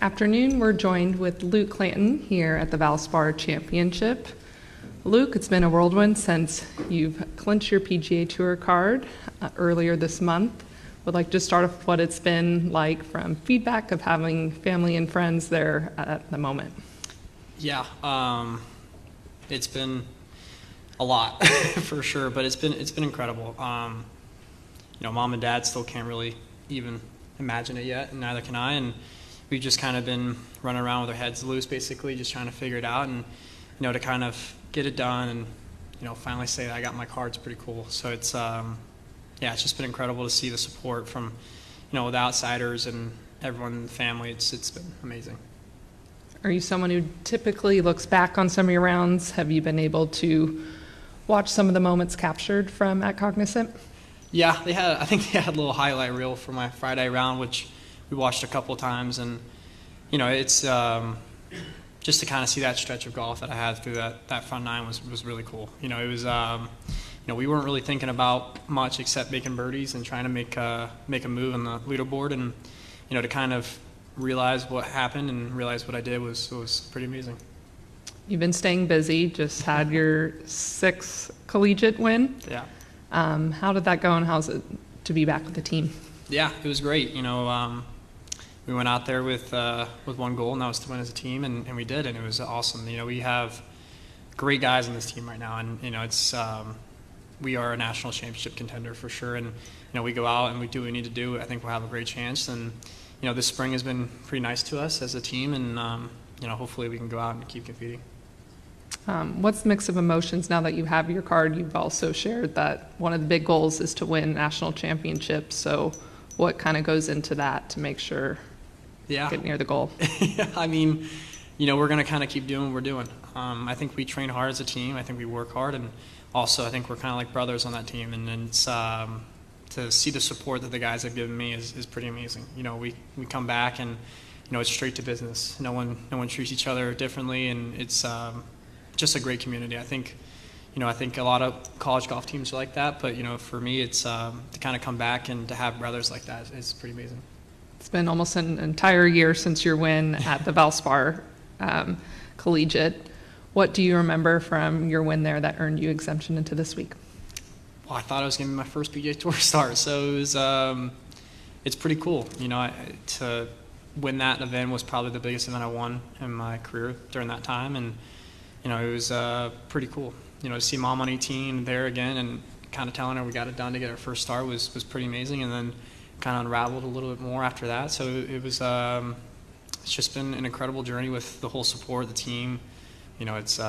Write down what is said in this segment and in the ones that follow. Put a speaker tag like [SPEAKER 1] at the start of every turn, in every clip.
[SPEAKER 1] Afternoon, we're joined with Luke Clanton here at the Valspar Championship. Luke, it's been a whirlwind since you've clinched your PGA Tour card earlier this month. Would like to start off what it's been like from feedback of having family and friends there at the moment.
[SPEAKER 2] Yeah, it's been a lot for sure, but it's been incredible. Mom and dad still can't really even imagine it yet, and neither can I. And we've just kind of been running around with our heads loose, basically, just trying to figure it out, and to kind of get it done, and finally say that I got my card's pretty cool. So it's it's just been incredible to see the support from the outsiders and everyone in the family. It's been amazing.
[SPEAKER 1] Are you someone who typically looks back on some of your rounds? Have you been able to watch some of the moments captured from at Cognizant?
[SPEAKER 2] Yeah, I think they had a little highlight reel for my Friday round, which we watched a couple of times, and it's just to kind of see that stretch of golf that I had through that front nine was really cool. It was we weren't really thinking about much except making birdies and trying to make a move on the leaderboard, and to kind of realize what happened and realize what I did was pretty amazing.
[SPEAKER 1] You've been staying busy, just had your 6th collegiate win.
[SPEAKER 2] Yeah.
[SPEAKER 1] How did that go, and how's it to be back with the team?
[SPEAKER 2] Yeah, it was great. We went out there with one goal, and that was to win as a team, and we did, and it was awesome. We have great guys on this team right now, and it's we are a national championship contender for sure, and we go out and we do what we need to do. I think we'll have a great chance, and this spring has been pretty nice to us as a team, and hopefully we can go out and keep competing.
[SPEAKER 1] What's the mix of emotions now that you have your card? You've also shared that one of the big goals is to win national championships. So what kind of goes into that to make sure get near the goal?
[SPEAKER 2] I mean, we're going to kind of keep doing what we're doing. I think we train hard as a team. I think we work hard. And also I think we're kind of like brothers on that team. And it's to see the support that the guys have given me is pretty amazing. We come back and, it's straight to business. No one treats each other differently. And it's just a great community. I think a lot of college golf teams are like that, but for me, it's to kind of come back and to have brothers like that is pretty amazing.
[SPEAKER 1] It's been almost an entire year since your win at the Valspar Collegiate. What do you remember from your win there that earned you exemption into this week?
[SPEAKER 2] Well, I thought it was going to be my first PGA Tour start, so it was it's pretty cool. To win that event was probably the biggest event I won in my career during that time, and it was pretty cool. To see Mom on 18 there again and kind of telling her we got it done to get our first start was pretty amazing, and then kind of unraveled a little bit more after that. So it was it's just been an incredible journey with the whole support of the team. It's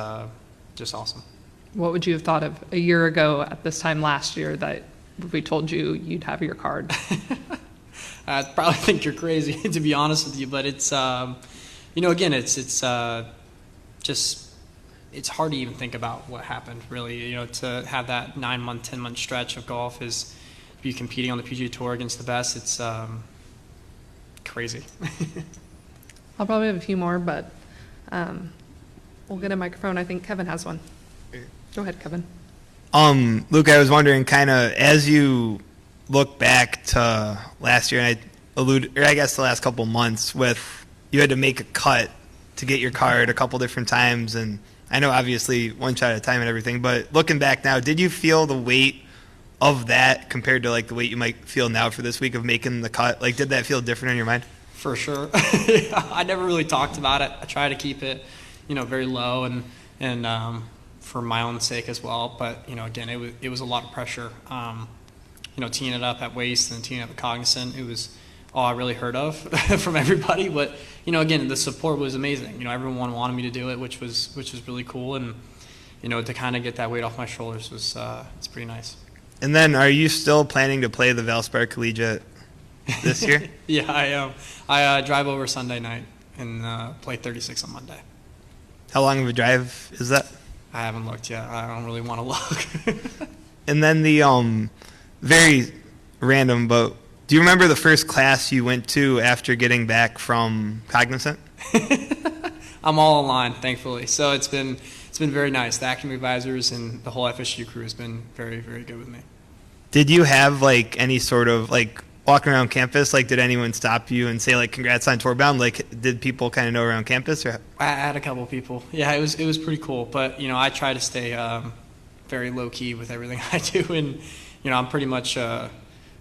[SPEAKER 2] just awesome.
[SPEAKER 1] What would you have thought of a year ago at this time last year that we told you you'd have your card?
[SPEAKER 2] I probably think you're crazy, to be honest with you, but it's again, it's just. It's hard to even think about what happened, really. To have that 9-month, 10-month stretch of golf is be competing on the PGA Tour against the best. It's crazy.
[SPEAKER 1] I'll probably have a few more, but we'll get a microphone. I think Kevin has one. Go ahead, Kevin.
[SPEAKER 3] Luke, I was wondering, kind of as you look back to last year, and I guess the last couple months, with you had to make a cut to get your card a couple different times, and I know obviously one shot at a time and everything, but looking back now, did you feel the weight of that compared to like the weight you might feel now for this week of making the cut? Like, did that feel different in your mind?
[SPEAKER 2] For sure. I never really talked about it. I try to keep it, very low and for my own sake as well. But, again, it was a lot of pressure. Teeing it up at Waste and teeing up at Cognizant, it was all I really heard of from everybody. But, again, the support was amazing. Everyone wanted me to do it, which was really cool. And, to kind of get that weight off my shoulders was it's pretty nice.
[SPEAKER 3] And then are you still planning to play the Valspar Collegiate this year?
[SPEAKER 2] Yeah, I am. I drive over Sunday night and play 36 on Monday.
[SPEAKER 3] How long of a drive is that?
[SPEAKER 2] I haven't looked yet. I don't really want to look.
[SPEAKER 3] And then the very random, but do you remember the first class you went to after getting back from Cognizant?
[SPEAKER 2] I'm all online, thankfully. So it's been very nice. The acting advisors and the whole FSU crew has been very, very good with me.
[SPEAKER 3] Did you have like any sort of like walking around campus, like, did anyone stop you and say, like, congrats on tour bound? Like, did people kind of know around campus? Or?
[SPEAKER 2] I had a couple of people. Yeah, it was pretty cool. But, I try to stay very low-key with everything I do. And, I'm pretty much a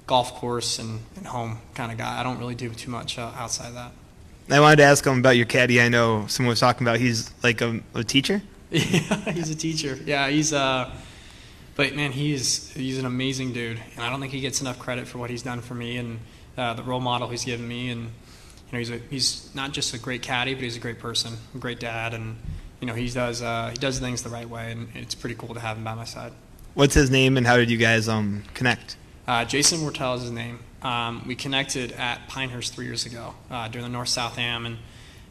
[SPEAKER 2] golf course and home kind of guy. I don't really do too much outside of that.
[SPEAKER 3] I wanted to ask him about your caddy. I know someone was talking about he's like a teacher.
[SPEAKER 2] Yeah, he's a teacher. Yeah, but man, he's an amazing dude, and I don't think he gets enough credit for what he's done for me and the role model he's given me. And he's not just a great caddy, but he's a great person, a great dad, and he does things the right way, and it's pretty cool to have him by my side.
[SPEAKER 3] What's his name, and how did you guys connect?
[SPEAKER 2] Jason Mortel is his name. We connected at Pinehurst 3 years ago during the North-South Am, and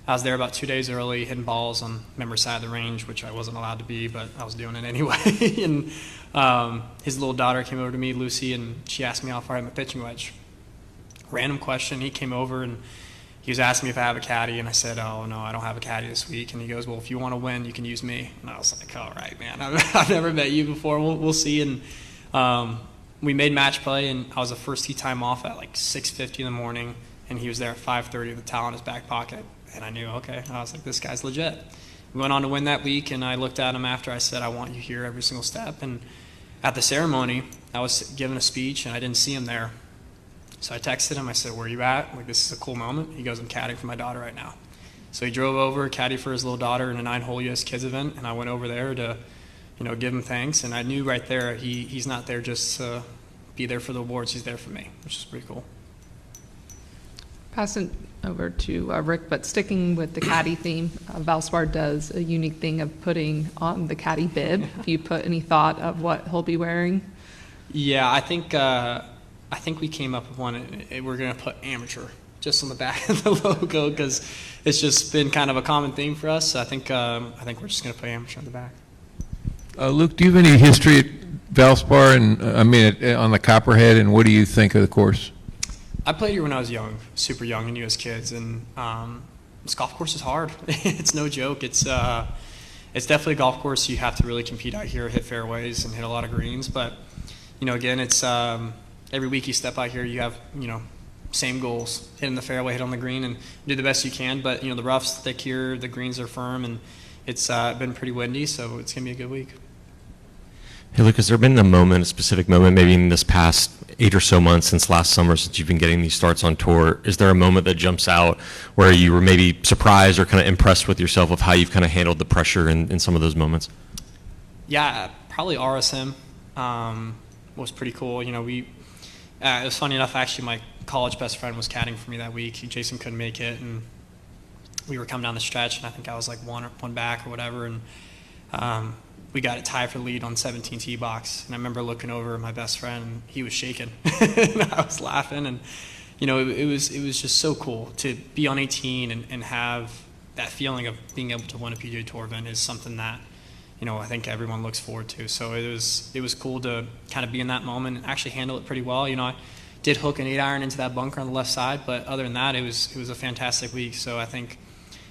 [SPEAKER 2] I was there about 2 days early, hitting balls on member side of the range, which I wasn't allowed to be, but I was doing it anyway. And his little daughter came over to me, Lucy, and she asked me how far I had my pitching wedge. Random question. He came over and he was asking me if I have a caddy, and I said, "Oh no, I don't have a caddy this week." And he goes, "Well, if you want to win, you can use me." And I was like, "All right, man. I've never met you before. We'll see." And we made match play, and I was the first tee time off at like 6:50 in the morning, and he was there at 5:30 with a towel in his back pocket. And I knew, okay, I was like, this guy's legit. We went on to win that week, and I looked at him after. I said, "I want you here every single step." And at the ceremony, I was giving a speech, and I didn't see him there. So I texted him. I said, "Where are you at? Like, this is a cool moment." He goes, "I'm caddying for my daughter right now." So he drove over, caddy for his little daughter in a 9-hole U.S. Kids event, and I went over there to, give him thanks. And I knew right there he's not there just to be there for the awards. He's there for me, which is pretty cool.
[SPEAKER 1] Passing over to Rick, but sticking with the caddy theme, Valspar does a unique thing of putting on the caddy bib. Have you put any thought of what he'll be wearing?
[SPEAKER 2] Yeah, I think we came up with one. We're going to put amateur just on the back of the logo because it's just been kind of a common theme for us. So I think we're just going to put amateur on the back.
[SPEAKER 4] Luke, do you have any history at Valspar and on the Copperhead, and what do you think of the course?
[SPEAKER 2] I played here when I was young, super young in U.S. Kids, and this golf course is hard. It's no joke. It's definitely a golf course you have to really compete out here, hit fairways, and hit a lot of greens. But again, it's every week you step out here, you have same goals: hit in the fairway, hit on the green, and do the best you can. But the rough's thick here, the greens are firm, and it's been pretty windy, so it's gonna be a good week.
[SPEAKER 5] Hey, Luke, has there been a specific moment, maybe in this past 8 or so months since last summer, since you've been getting these starts on tour? Is there a moment that jumps out where you were maybe surprised or kind of impressed with yourself of how you've kind of handled the pressure in some of those moments?
[SPEAKER 2] Yeah, probably RSM was pretty cool. It was funny enough, actually, my college best friend was caddying for me that week. Jason couldn't make it, and we were coming down the stretch, and I think I was like one back or whatever, and we got it tied for the lead on 17 tee box. And I remember looking over at my best friend, and he was shaking, and I was laughing, and it was just so cool to be on 18 and have that feeling of being able to win a PGA Tour event is something that I think everyone looks forward to. So it was cool to kind of be in that moment and actually handle it pretty well. I did hook an 8-iron into that bunker on the left side, but other than that, it was a fantastic week. So I think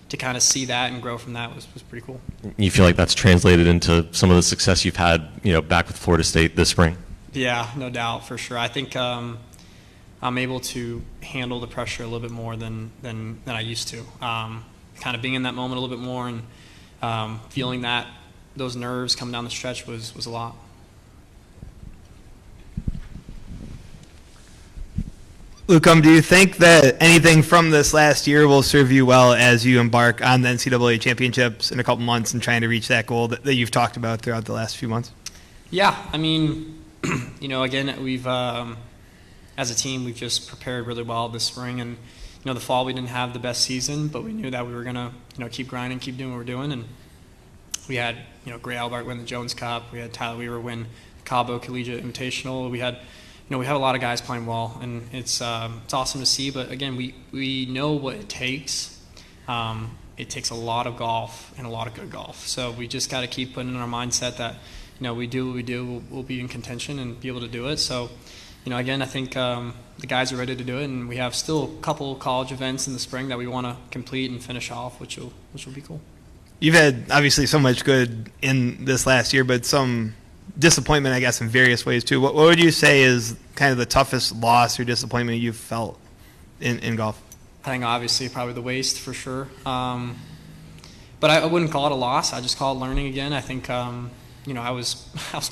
[SPEAKER 2] to kind of see that and grow from that was pretty cool.
[SPEAKER 5] You feel like that's translated into some of the success you've had, back with Florida State this spring?
[SPEAKER 2] Yeah, no doubt, for sure. I think I'm able to handle the pressure a little bit more than I used to. Kind of being in that moment a little bit more and feeling those nerves coming down the stretch was a lot.
[SPEAKER 3] Luke, do you think that anything from this last year will serve you well as you embark on the NCAA championships in a couple months and trying to reach that goal that you've talked about throughout the last few months?
[SPEAKER 2] Yeah, again, we've as a team, we've just prepared really well this spring, and the fall we didn't have the best season, but we knew that we were gonna keep grinding, keep doing what we're doing, and we had Gray Albert win the Jones Cup, we had Tyler Weaver win Cabo Collegiate Invitational, we had a lot of guys playing well, and it's awesome to see. But again, we know what it takes. It takes a lot of golf and a lot of good golf. So we just got to keep putting in our mindset that we do what we do, we'll be in contention and be able to do it. So again, I think the guys are ready to do it, and we have still a couple college events in the spring that we want to complete and finish off, which will be cool.
[SPEAKER 3] You've had obviously so much good in this last year, but some disappointment, I guess, in various ways too. What would you say is kind of the toughest loss or disappointment you've felt in golf?
[SPEAKER 2] I think obviously probably the waste for sure. But I wouldn't call it a loss. I just call it learning again. I think I was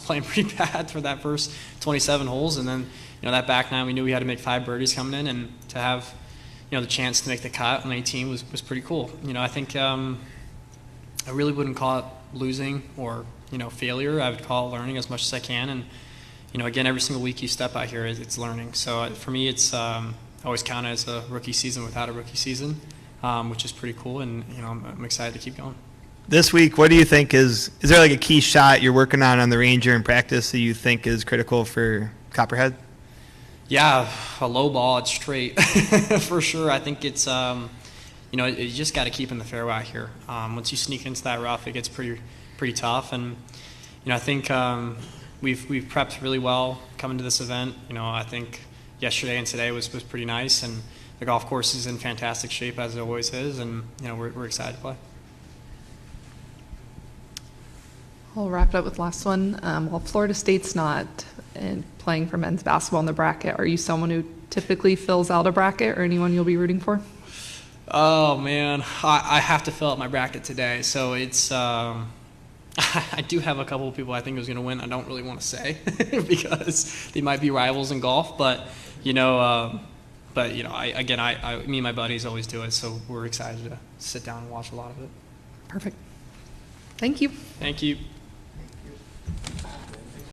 [SPEAKER 2] playing pretty bad for that first 27 holes, and then that back nine we knew we had to make 5 birdies coming in, and to have the chance to make the cut on 18 was pretty cool. I think I really wouldn't call it losing or failure. I would call it learning as much as I can, and again, every single week you step out here, it's learning. So for me, it's always counted as a rookie season without a rookie season, which is pretty cool, and I'm excited to keep going.
[SPEAKER 3] This week, what do you think is there like a key shot you're working on the Ranger in practice that you think is critical for Copperhead?
[SPEAKER 2] Yeah, a low ball, it's straight for sure. I think it's you just got to keep in the fairway out here. Once you sneak into that rough, it gets pretty tough, and I think we've prepped really well coming to this event. I think yesterday and today was pretty nice, and the golf course is in fantastic shape as it always is, and we're excited to play.
[SPEAKER 1] I'll wrap it up with the last one. While Florida State's not playing for men's basketball in the bracket, are you someone who typically fills out a bracket, or anyone you'll be rooting for?
[SPEAKER 2] Oh man, I have to fill out my bracket today, so it's I do have a couple of people I think who's going to win. I don't really want to say because they might be rivals in golf, but me and my buddies always do it, so we're excited to sit down and watch a lot of it.
[SPEAKER 1] Perfect. Thank you.
[SPEAKER 2] Thank you.